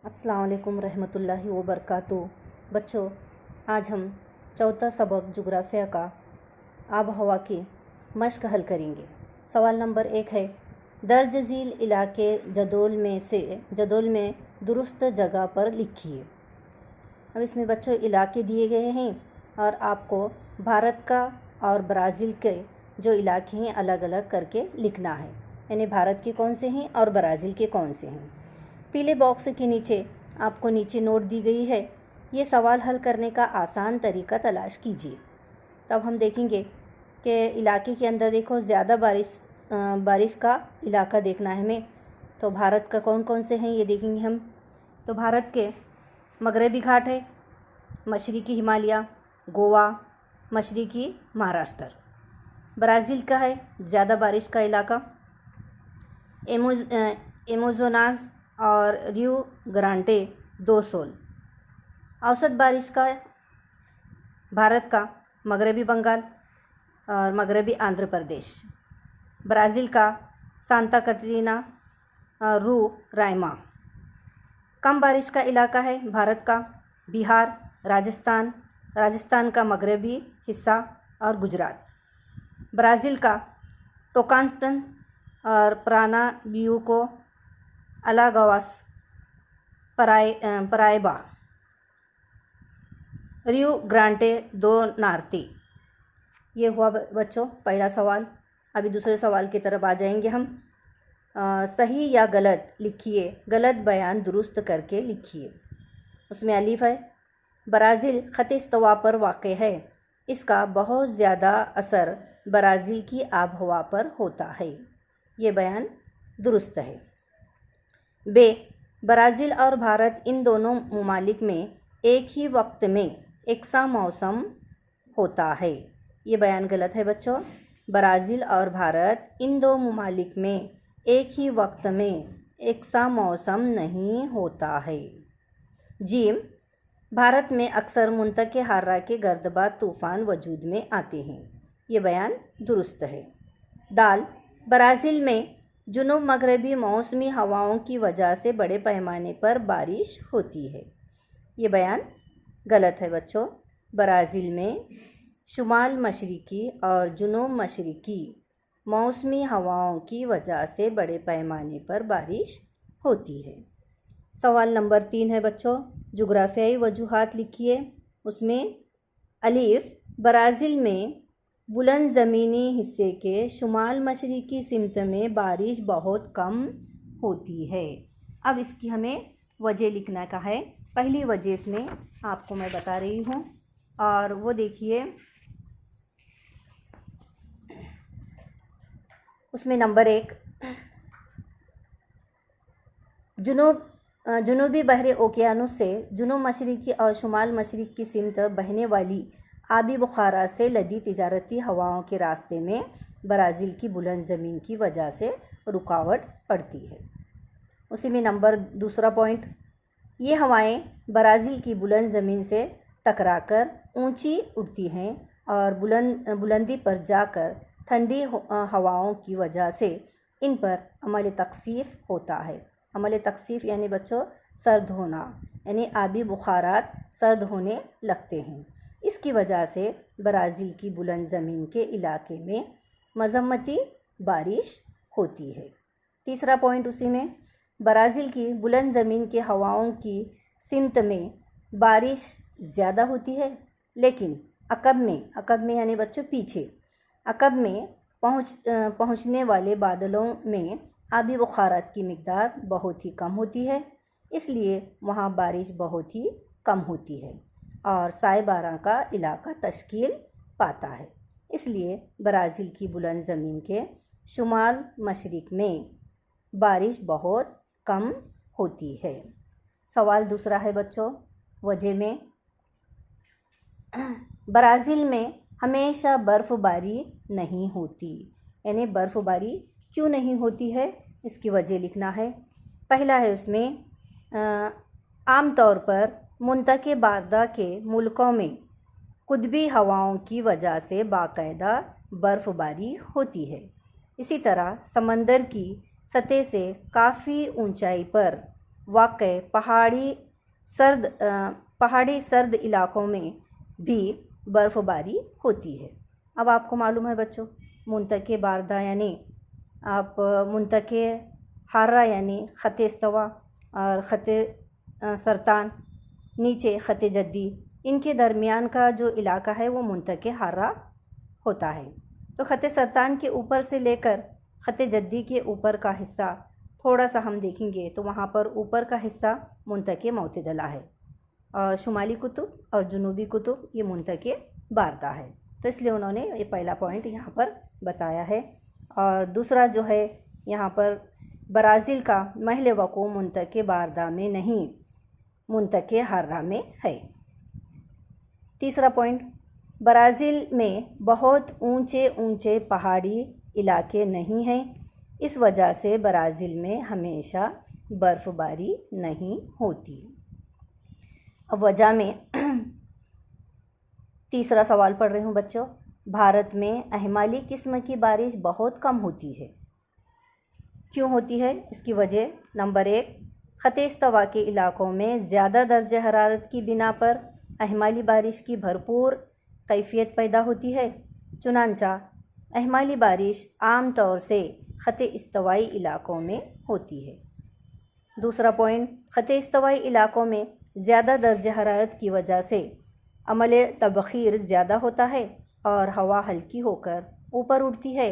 अस्सलाम वालेकुम रहमतुल्लाहि व बरकातुहू। बच्चों, आज हम चौथा सबक जुग्राफिया का आब हवा की मश्क हल करेंगे। सवाल नंबर 1 है, दर्ज झील इलाके जदोल में दुरुस्त जगह पर लिखिए। अब इसमें बच्चों इलाके दिए गए हैं और आपको भारत का और ब्राज़ील के जो इलाके हैं अलग अलग करके लिखना है, यानी भारत के कौन से हैं और ब्राज़ील के कौन से हैं। पीले बॉक्स के नीचे आपको नीचे नोट दी गई है। ये सवाल हल करने का आसान तरीका तलाश कीजिए। तब हम देखेंगे कि इलाके के अंदर देखो ज़्यादा बारिश का इलाका देखना है हमें। तो भारत का कौन कौन से हैं ये देखेंगे हम। तो भारत के मगरबी घाट है, मशरक़ी हिमालय, गोवा, मशरक़ी महाराष्ट्र। ब्राज़ील का है ज़्यादा बारिश का इलाका एमोजोनास और रियो ग्रांडे दो सोल। औसत बारिश का भारत का मगरबी बंगाल और मगरबी आंध्र प्रदेश। ब्राज़ील का सांता कैटरीना, रू रायमा। कम बारिश का इलाका है भारत का बिहार, राजस्थान का मगरबी हिस्सा और गुजरात। ब्राज़ील का टोकान्स्टन्स और प्रानाब्यूको, अलागवास, पराइबा, रियो ग्रांडे दो नॉर्ते। ये हुआ बच्चों पहला सवाल। अभी दूसरे सवाल की तरफ आ जाएंगे हम। सही या गलत लिखिए, गलत बयान दुरुस्त करके लिखिए। उसमें अलीफ है, ब्राज़ील ख़त इस्तवा पर वाक़ है। इसका बहुत ज़्यादा असर ब्राज़ील की आबहवा पर होता है। ये बयान दुरुस्त है। बे, ब्राज़ील और भारत इन दोनों ममालिक में एक ही वक्त में एकसा मौसम होता है। ये बयान गलत है बच्चों। ब्राज़ील और भारत इन दो ममालिक में एक ही वक्त में एकसा मौसम नहीं होता है। जीम, भारत में अक्सर मुंतके हार्रा के गर्दबाद तूफ़ान वजूद में आते हैं। ये बयान दुरुस्त है। दाल, ब्राज़ील में जुनूब मगरबी मौसमी हवाओं की वजह से बड़े पैमाने पर बारिश होती है। ये बयान गलत है बच्चों। ब्राज़ील में शुमाल मशरिकी और जुनूब मशरिकी मौसमी हवाओं की वजह से बड़े पैमाने पर बारिश होती है। सवाल नंबर 3 है बच्चों, जुग्राफियाई वजूहात लिखिए। उसमें अलीफ, ब्राज़ील में बुलंद ज़मीनी हिस्से के शुमाल मशरिकी सिमत में बारिश बहुत कम होती है। अब इसकी हमें वजह लिखना का है। पहली वजह इसमें आपको मैं बता रही हूँ और वो देखिए, उसमें नंबर 1, जुनूबी बहरे ओकियानुस से जुनूब मशरिकी और शुमाल मशरिक की सिमत बहने वाली आबी बुखारा से लदी तिजारती हवाओं के रास्ते में ब्राज़ील की बुलंद ज़मीन की वजह से रुकावट पड़ती है। उसी में नंबर दूसरा पॉइंट, ये हवाएं ब्राज़ील की बुलंद ज़मीन से टकराकर ऊंची उड़ती हैं और बुलंदी पर जाकर ठंडी हवाओं की वजह से इन पर अमल तकसीफ़ होता है। अमल तकसीफ़ यानी बच्चों सर्द होना, यानी आबी बुखारात सर्द होने लगते हैं। इसकी वजह से ब्राज़ील की बुलंद ज़मीन के इलाके में मज़म्मती बारिश होती है। तीसरा पॉइंट उसी में, ब्राज़ील की बुलंद ज़मीन के हवाओं की सिमत में बारिश ज़्यादा होती है, लेकिन अक़ब में यानी बच्चों पीछे, अक़ब में पहुँचने वाले बादलों में आबी बुखारात की मिक़दार बहुत ही कम होती है। इसलिए वहाँ बारिश बहुत ही कम होती है और सायबारा का इलाका तश्कील पाता है। इसलिए ब्राज़ील की बुलंद ज़मीन के शुमाल मशरिक में बारिश बहुत कम होती है। सवाल दूसरा है बच्चों, वजह में, ब्राज़ील में हमेशा बर्फ़बारी नहीं होती, यानी बर्फ़बारी क्यों नहीं होती है इसकी वजह लिखना है। पहला है उसमें, आम तौर पर मुंतके बारदा के मुल्कों में कुतबी हवाओं की वजह से बाकायदा बर्फ़बारी होती है। इसी तरह समंदर की सतह से काफ़ी ऊंचाई पर वाक़ पहाड़ी सर्द इलाक़ों में भी बर्फ़बारी होती है। अब आपको मालूम है बच्चों, मुंतके बारदा यानी आप मुंतके हारा यानी ख़त इस्तवा और ख़त सरतान, नीचे ख़त जद्दी, इनके दरमियान का जो इलाका है वो मुंतके हारा होता है। तो ख़त सरतान के ऊपर से लेकर ख़त जद्दी के ऊपर का हिस्सा थोड़ा सा हम देखेंगे तो वहाँ पर ऊपर का हिस्सा मुंतके मोतदला है और शुमाली कुतुब और जुनूबी कुतुब ये मुंतके बारदा है। तो इसलिए उन्होंने ये पहला पॉइंट यहाँ पर बताया है। और दूसरा जो है यहाँ पर ब्राज़ील का महल वक़ू मुंतके बारदा में नहीं, मुंतके हारा में है। तीसरा पॉइंट, ब्राज़ील में बहुत ऊंचे ऊंचे पहाड़ी इलाके नहीं हैं, इस वजह से ब्राज़ील में हमेशा बर्फ़बारी नहीं होती। अब वजह में तीसरा सवाल पढ़ रही हूँ बच्चों। भारत में अहमाली किस्म की बारिश बहुत कम होती है। क्यों होती है? इसकी वजह नंबर 1, ख़त इस्तवा के इलाक़ों में ज़्यादा दर्जे हरारत की बिना पर अहमाली बारिश की भरपूर कैफियत पैदा होती है। चुनांचा अहमाली बारिश आम तौर से ख़त इस्तवाई इलाक़ों में होती है। दूसरा पॉइंट, ख़त इस्तवाई इलाक़ों में ज़्यादा दर्जे हरारत की वजह से अमल तबख़ीर ज़्यादा होता है और हवा हल्की होकर ऊपर उड़ती है।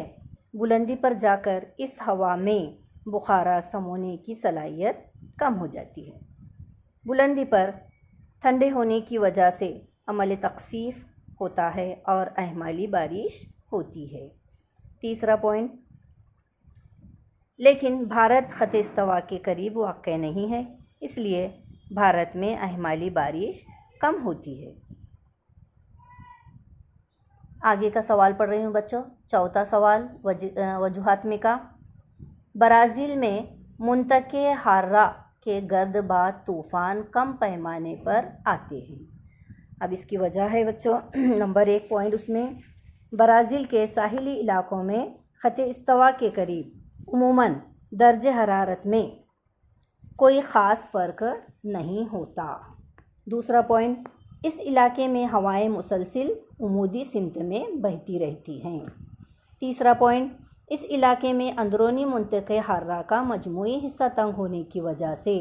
बुलंदी पर जाकर इस हवा में बुखारा समोने की सलाहियत कम हो जाती है। बुलंदी पर ठंडे होने की वजह से अमल तक़सीफ़ होता है और अहमाली बारिश होती है। तीसरा पॉइंट, लेकिन भारत ख़त इस्तवा के करीब वाक़ नहीं है, इसलिए भारत में अहमाली बारिश कम होती है। आगे का सवाल पढ़ रही हूँ बच्चों। चौथा सवाल वजूहात में का, ब्राज़ील में मुंतके हारा के गर्दबाद तूफ़ान कम पैमाने पर आते हैं। अब इसकी वजह है बच्चों नंबर 1 पॉइंट, उसमें ब्राज़ील के साहिली इलाक़ों में ख़त इस्तवा के करीब उमूमन दर्जे हरारत में कोई ख़ास फ़र्क नहीं होता। दूसरा पॉइंट, इस इलाके में हवाएं मुसलसिल उमूदी सिमत में बहती रहती हैं। तीसरा पॉइंट, इस इलाके में अंदरूनी मुंतके हारा का मजमूई हिस्सा तंग होने की वजह से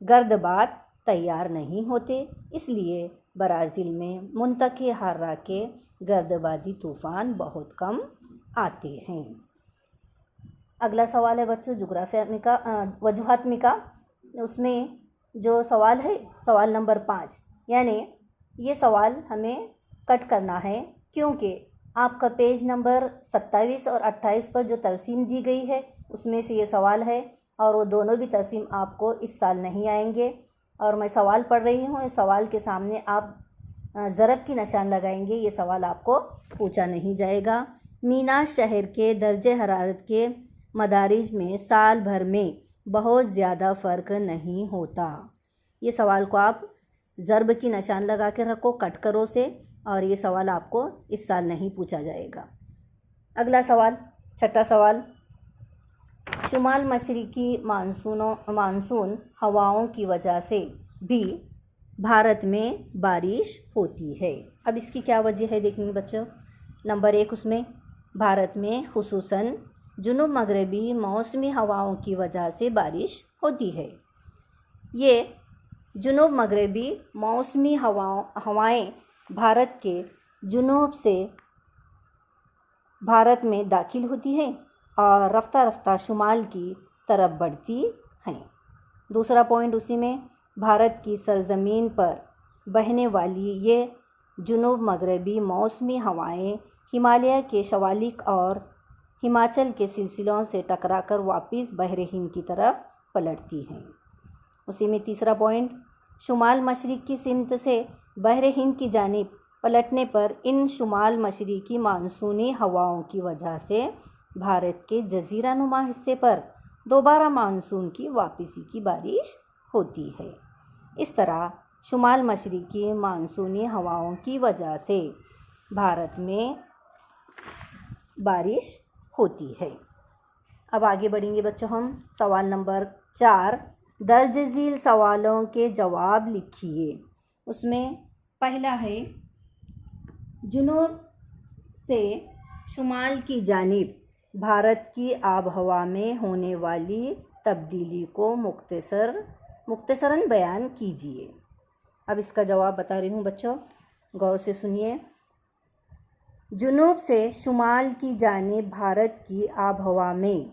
गर्दबाद तैयार नहीं होते, इसलिए ब्राज़ील में मुंतके हारा के गर्दबादी तूफ़ान बहुत कम आते हैं। अगला सवाल है बच्चों जुग्राफिया में का वजूहात में का, उसमें जो सवाल है सवाल नंबर 5, यानी ये सवाल हमें कट करना है क्योंकि आपका पेज नंबर 27 और 28 पर जो तरसीम दी गई है उसमें से ये सवाल है और वो दोनों भी तरसीम आपको इस साल नहीं आएंगे। और मैं सवाल पढ़ रही हूँ, इस सवाल के सामने आप ज़रब की निशान लगाएंगे, ये सवाल आपको पूछा नहीं जाएगा। मीना शहर के दर्जे हरारत के मदारिज में साल भर में बहुत ज़्यादा फ़र्क नहीं होता। ये सवाल को आप ज़रब की निशान लगा के रखो, कट करो से, और ये सवाल आपको इस साल नहीं पूछा जाएगा। अगला सवाल, छठा सवाल, शुमाल मशरिकी मानसून हवाओं की वजह से भी भारत में बारिश होती है। अब इसकी क्या वजह है देखेंगे बच्चों। नंबर 1 उसमें भारत में खुसूसन जुनूब मगरबी मौसमी हवाओं की वजह से बारिश होती है। ये जुनूब मगरबी मौसमी हवाएं भारत के जुनूब से भारत में दाखिल होती हैं और रफ्ता रफ्ता शुमाल की तरफ बढ़ती हैं। दूसरा पॉइंट उसी में, भारत की सरज़मीन पर बहने वाली ये जुनूब मगरबी मौसमी हवाएं हिमालय के शवालिक और हिमाचल के सिलसिलों से टकराकर वापस बहरे हिंद की तरफ पलटती हैं। उसी में तीसरा पॉइंट, शुमाल मशरिक़ की सिमत से बहरे हिंद की जानिब पलटने पर इन शुमाल मशरिक़ी मानसूनी हवाओं की वजह से भारत के जज़ीरा नुमा हिस्से पर दोबारा मानसून की वापसी की बारिश होती है। इस तरह शुमाल मशरिक़ी मानसूनी हवाओं की वजह से भारत में बारिश होती है। अब आगे बढ़ेंगे बच्चों हम। सवाल नंबर 4, दर्ज झील सवालों के जवाब लिखिए। उसमें पहला है, जुनूब से शुमाल की जानिब भारत की आबहवा में होने वाली तब्दीली को मुख्तसरन बयान कीजिए। अब इसका जवाब बता रही हूँ बच्चों, गौर से सुनिए। जुनूब से शुमाल की जानिब भारत की आबहवा में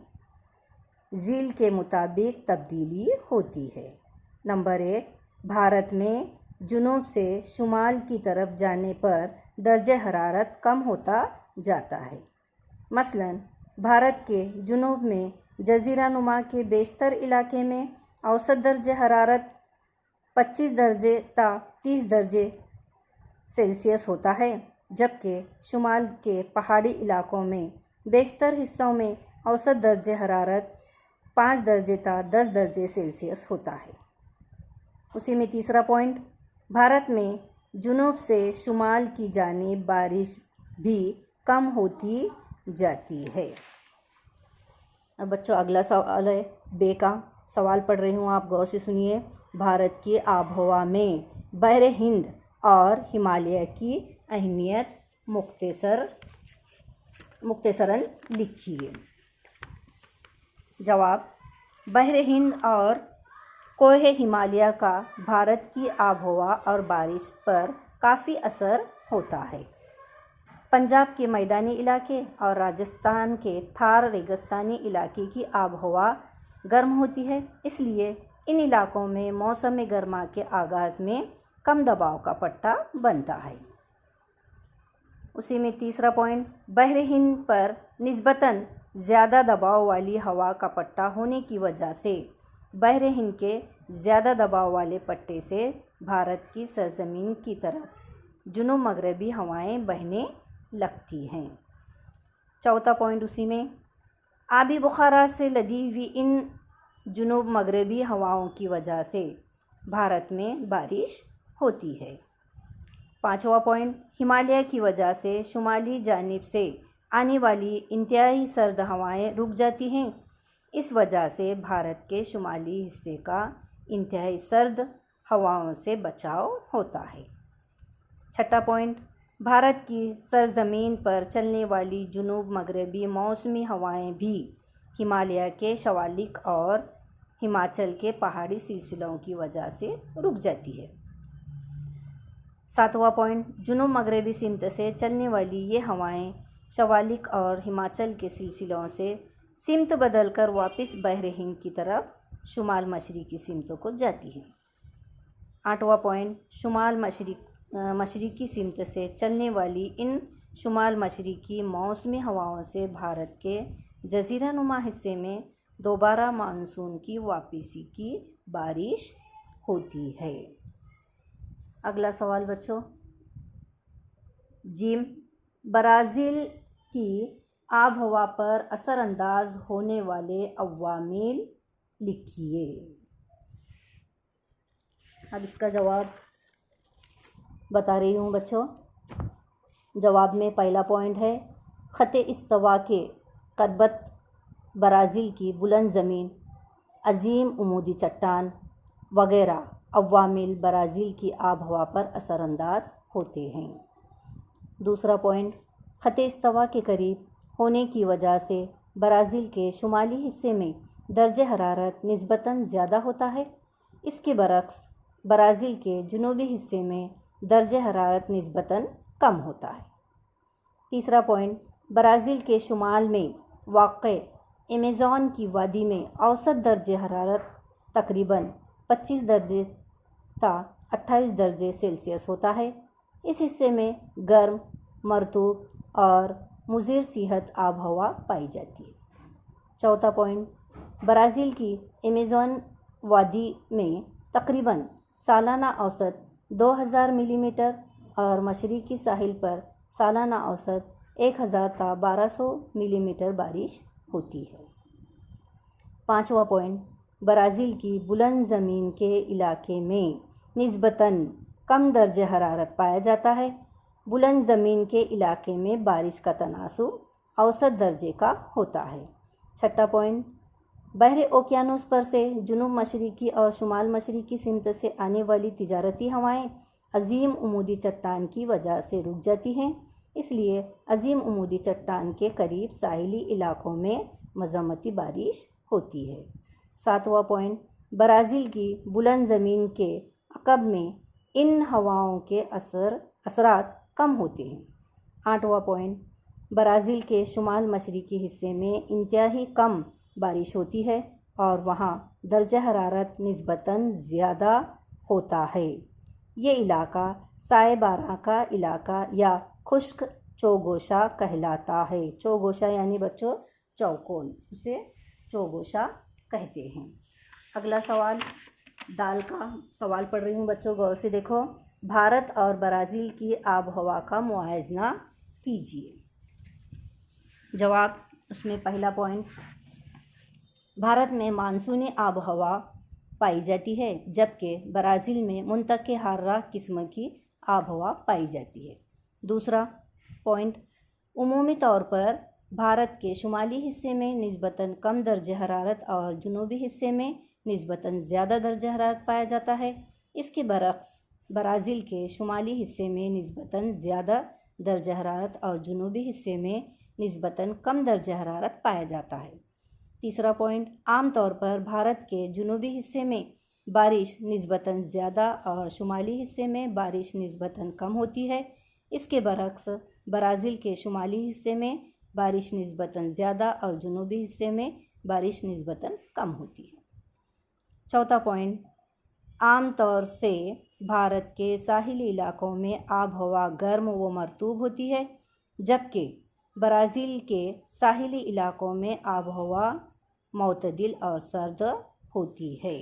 झील के मुताबिक तब्दीली होती है। नंबर 1, भारत में जुनूब से शुमाल की तरफ जाने पर दर्जे हरारत कम होता जाता है। मसलन भारत के जुनूब में जज़ीरा नुमा के बेशतर इलाके में औसत दर्जे हरारत 25 दर्जे ता 30 दर्जे सेल्सियस होता है, जबकि शुमाल के पहाड़ी इलाकों में बेशतर हिस्सों में औसत दर्जे हरारत 5 दर्जे ता 10 दर्जे सेल्सियस होता है। उसी में तीसरा पॉइंट, भारत में जुनूब से शुमाल की जानिब बारिश भी कम होती जाती है। अब बच्चों अगला सवाल है, बे का सवाल पढ़ रही हूँ, आप गौर से सुनिए। भारत की आबहवा में बहर हिंद और हिमालय की अहमियत मुख्तसरन लिखिए। जवाब, बहर हिंद और कोहे हिमालय का भारत की आबहवा और बारिश पर काफ़ी असर होता है। पंजाब के मैदानी इलाके और राजस्थान के थार रेगिस्तानी इलाके की आबहवा गर्म होती है, इसलिए इन इलाकों में मौसम गर्मा के आगाज़ में कम दबाव का पट्टा बनता है। उसी में तीसरा पॉइंट, बहर हिंद पर निस्बतन ज़्यादा दबाव वाली हवा का पट्टा होने की वजह से बहर हिंद के ज़्यादा दबाव वाले पट्टे से भारत की सरजमीन की तरफ जुनूब मगरबी हवाएं बहने लगती हैं। चौथा पॉइंट उसी में, आबी बुखारात से लदी हुई इन जुनूब मगरबी हवाओं की वजह से भारत में बारिश होती है। पांचवा पॉइंट, हिमालय की वजह से शुमाली जानिब से आने वाली इंतहाई सर्द हवाएं रुक जाती हैं। इस वजह से भारत के शुमाली हिस्से का इंतहाई सर्द हवाओं से बचाव होता है। छठा पॉइंट, भारत की सरजमीन पर चलने वाली जुनूब मगरबी मौसमी हवाएं भी हिमालय के शवालिक और हिमाचल के पहाड़ी सिलसिलों की वजह से रुक जाती है। सातवां पॉइंट, जुनूब मगरबी सिमत से चलने वाली ये हवाएं शवालिक और हिमाचल के सिलसिलों से सिमत बदलकर वापस बहर हिंद की तरफ शुमाल मशरिकी सिमतों को जाती है। आठवां पॉइंट, शुमाल मशरिकी सिमत से चलने वाली इन शुमाल मशरिकी मौसमी हवाओं से भारत के जज़ीरा नुमा हिस्से में दोबारा मानसून की वापसी की बारिश होती है। अगला सवाल बच्चों, जिम, ब्राज़ील की आबहवा पर असरअंदाज होने वाले अवामिल लिखिए। अब इसका जवाब बता रही हूँ बच्चों। जवाब में पहला पॉइंट है, ख़त्े इस्तवा के क़रबत ब्राज़ील की बुलंद ज़मीन, अजीम उमूदी चट्टान वगैरह अवामिल ब्राज़ील की आबहवा पर असरअंदाज होते हैं। दूसरा पॉइंट, ख़त्े इस्तवा के करीब होने की वजह से ब्राज़ील के शुमाली हिस्से में दर्जे हरारत निस्बतन ज़्यादा होता है। इसके बरक्स ब्राज़ील के जुनूबी हिस्से में दर्जे हरारत निस्बतन कम होता है। तीसरा पॉइंट, ब्राज़ील के शुमाल में वाक़े अमेज़न की वादी में औसत दर्जे हरारत तकरीबन 25 दर्जे ता 28 दर्जे सेल्सियस होता है। इस हिस्से में गर्म, मरतूब और मुज़िर सेहत आबहवा पाई जाती है। चौथा पॉइंट, ब्राज़ील की अमेज़न वादी में तकरीबन सालाना औसत 2000 मिलीमीटर और मशरिकी साहिल पर सालाना औसत 1000 ता 1200 मिलीमीटर बारिश होती है। पाँचवा पॉइंट, ब्राज़ील की बुलंद ज़मीन के इलाके में निस्बतन कम दर्जे हरारत पाया जाता है। बुलंद ज़मीन के इलाके में बारिश का तनासुब औसत दर्जे का होता है। छठा पॉइंट, बहरे ओकियानोस पर से जुनूब मशरिकी और शुमाल मशरिकी सिमत से आने वाली तिजारती हवाएं अजीम उमूदी चट्टान की वजह से रुक जाती हैं। इसलिए अजीम उमूदी चट्टान के करीब साहिली इलाकों में मज़म्मती बारिश होती है। 7वां पॉइंट, ब्राज़ील की बुलंद ज़मीन के अक़ब में इन हवाओं के असरात कम होते हैं। 8वां पॉइंट, ब्राज़ील के शुमाल मशरिकी हिस्से में इंतहाई कम बारिश होती है और वहाँ दर्जा हरारत निस्बतन ज़्यादा होता है। ये इलाका साएबारा का इलाका या खुश्क चौगोशा कहलाता है। चौगोशा यानी बच्चों चौकोन, उसे चौगोशा कहते हैं। अगला सवाल, दाल का सवाल पढ़ रही हूँ बच्चों, गौर से देखो। भारत और ब्राज़ील की आब हवा का मुआयना कीजिए। जवाब, उसमें पहला पॉइंट, भारत में मानसूनी आब हवा पाई जाती है जबकि ब्राज़ील में मुंतक़े हार्रा किस्म की आब हवा पाई जाती है। दूसरा पॉइंट, उमूमी तौर पर भारत के शुमाली हिस्से में निस्बतन कम दर्ज हरारत और जुनूबी हिस्से में निस्बतन ज़्यादा दर्ज हरारत पाया जाता है। इसके बरक्स ब्राज़ील के शुमाली हिस्से में निस्बतन ज़्यादा दर्ज हरारत और जुनूबी हिस्से में निस्बतन कम दर्ज हरारत पाया जाता है। तीसरा पॉइंट, आम तौर पर भारत के जुनूबी हिस्से में बारिश निस्बतन ज़्यादा और शुमाली हिस्से में बारिश निस्बतन कम होती है। इसके बरक्स ब्राज़ील के शुमाली हिस्से में बारिश निस्बतन ज़्यादा और जुनूबी हिस्से में बारिश निस्बतन कम होती है। चौथा पॉइंट, आम तौर से भारत के साहिली इलाकों में आब हवा गर्म व मरतूब होती है जबकि ब्राज़ील के साहिली इलाकों में आब हवा मुतदिल और सर्द होती है।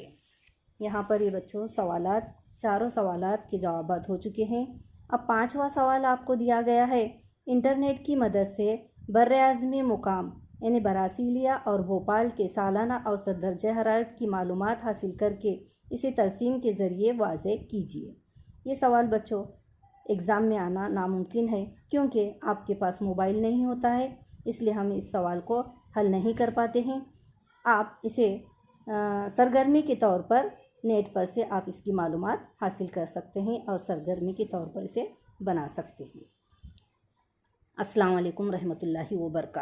यहाँ पर ये बच्चों सवालात, चारों सवालात के जवाब हो चुके हैं। अब 5वां सवाल आपको दिया गया है, इंटरनेट की मदद से बर्र-ए-आज़मी मुकाम यानी ब्रासीलिया और भोपाल के सालाना औसत दर्जा हरारत की मालूमात हासिल करके इसे तरसीम के ज़रिए वाज़े कीजिए। ये सवाल बच्चों एग्ज़ाम में आना नामुमकिन है क्योंकि आपके पास मोबाइल नहीं होता है, इसलिए हम इस सवाल को हल नहीं कर पाते हैं। आप इसे सरगर्मी के तौर पर नेट पर से आप इसकी मालूमात हासिल कर सकते हैं और सरगर्मी के तौर पर इसे बना सकते हैं। अस्सलाम वालेकुम रहमतुल्लाहि व बरकातहू।